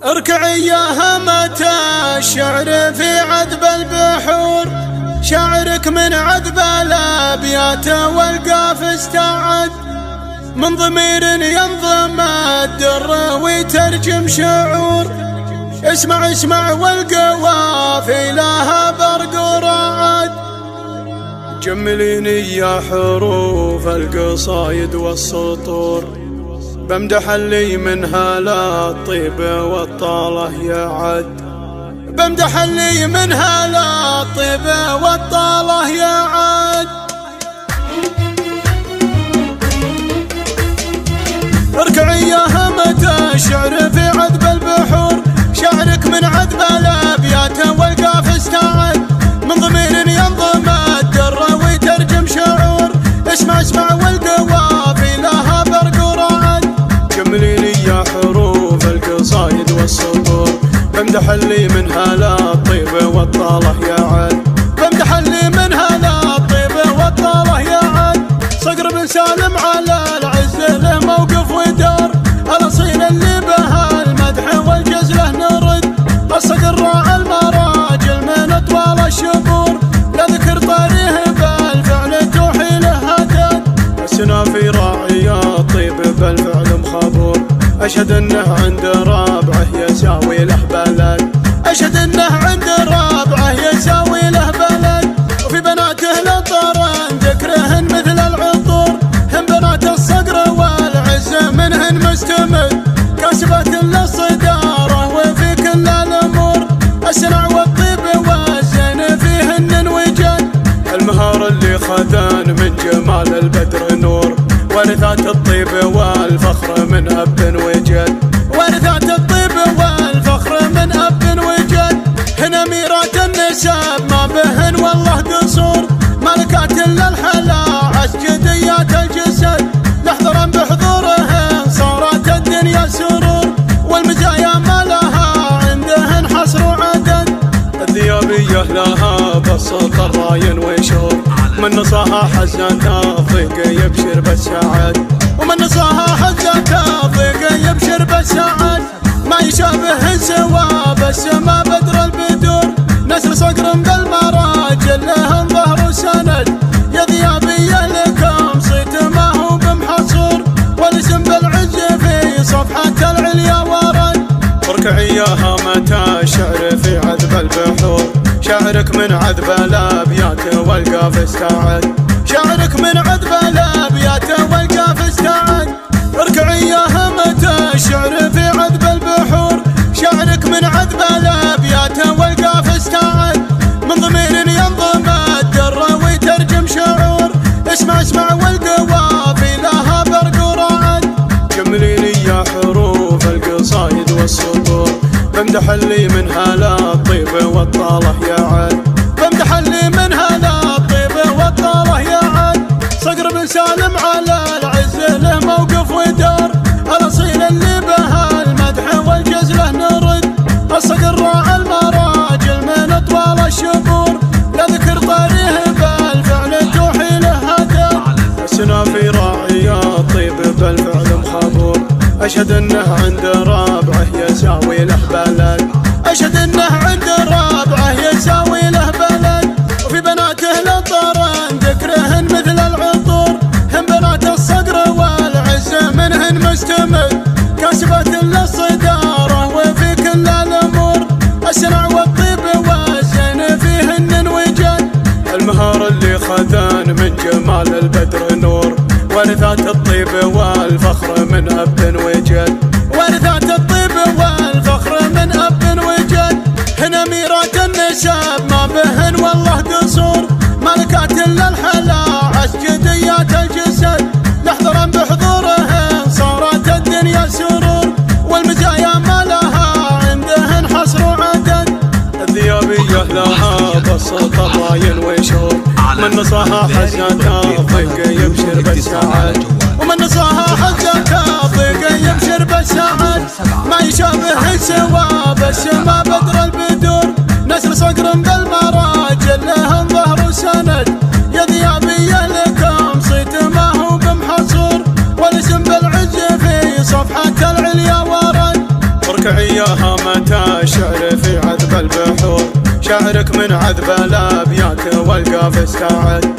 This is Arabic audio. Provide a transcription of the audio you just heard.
اركعي يا همة الشعر في عذب البحور، شعرك من عذب الابيات والقاف استعد، من ضمير ينظم الدر ويترجم شعور. اسمع اسمع والقوافي لها برق ورعد، جمليني يا حروف القصايد والسطور، بمدح اللي منها لا الطيب والطاله يعد، بمدح اللي منها لا الطيب والطاله يعد. اركعي يا همة الشعر في عذب البحور، شعرك من عذب الابيات والقاف استعد، من ضمير ينظم الدر ويترجم شعور. اسمع اسمع والقوافي لها برق ورعد، جمليني يا حروف القصايد والسطور، بمدح اللي منها لا الطيب والطاله يعد، بمدح اللي منها لا الطيب والطاله يعد. صقر بن سالم على العز له موقف ودار، الاصيل اللي بها المدح والجزله نرد، الصقر راعى المراجل من اطوال الشبور، لا ذكر طاريه بالفعل توحي له هدد، السنافي راعي الطيب بالفعل مخابور، اشهد انه عند رابعه يساوي له بلد، اشهد انه عند رابعه يساوي له بلد. وفي بناته لطرن ذكرهن مثل العطور، هم بنات الصقر والعز منهن مستمد، كاسبات للصداره وفي كل الامور، السنع والطيب والزين فيهن وجد، المهار اللي خذان من جمال البدر نور، ورثات الطيب والفخر من اب وجد، ورثات الطيب والفخر من اب وجد. هنا ميرات النسب ما بهن والله قصور، ملكات للحلا عسجديات الجسد، نحضرن بحضورهن صارت الدنيا سرور، والمزايا ما لها عندهن حصر وعدد، الذيابية لها بسط الراين وشور، من نصاها حزنة ضيق يبشر بالسعد، ومن نصاها حزنة ضيق يبشر بالسعد. ما يشابه سوى بالسما بدر البدور، نسر صقر بالمراجل لهم ظهر وسند، يا ذيابية لكم صيت ما هو بمحصور، والاسم بالعز في صفحة العليا ورد. اركعي يا هامة الشعر في عذب البحور، شعرك من عذب الابيات والقاف استعد، شعرك من عذب الابيات والقاف استعد. اركعي يا همة الشعر في عذب البحور، شعرك من عذب الابيات والقاف استعد، من ضمير ينظم الدر ويترجم شعور. اسمع اسمع والقوافي لها برق ورعد، جمليني يا حروف القصايد والسطور، بمدح اللي منها لا الطيب والطاله يعد، بمدح اللي منها لا الطيب والطاله يعد. صقر بن سالم على العز له موقف ودار، الاصيل اللي بها المدح والجزله نرد، الصقر راعى المراجل من اطوال الشبور، لا ذكر طاريه بالفعل توحي له هدد، السنافي راعي الطيب بالفعل مخابور، اشهد انه عند رابعه يساوي له بلد، اشهد انه عند رابعه يساوي له بلد. وفي بناته لطرن ذكرهن مثل العطور، هم بنات الصقر والعز منهن مستمد، كاسبات للصداره وفي كل الامور، السنع والطيب والزين فيهن وجد، المهار اللي خذان من جمال البدر نور، ورثات الطيب والفخر من اب وجد، ورثات الطيب والفخر من اب وجد. هنا ميرات النسب ما بهن والله قصور، ملكات للحلا عسجديات الجسد، نحضرن بحضورهن صارت الدنيا سرور، والمزايا ما لها عندهن حصر وعدد، الذيابية لها بسط الراين وشور، من نصاها حزنة ضيق يبشر بالسعد، ومن نصاها حزنة ضيق يبشر بالسعد. ما يشابه سوى بالسما بدر البدور، نسر صقر بالمراجل لهم ظهر وسند، يا ذيابية لكم صيت ما هو بمحصور، والاسم بالعز في صفحة العليا ورد. اركعي يا شعرك من عذب الابيات والقاف استعد.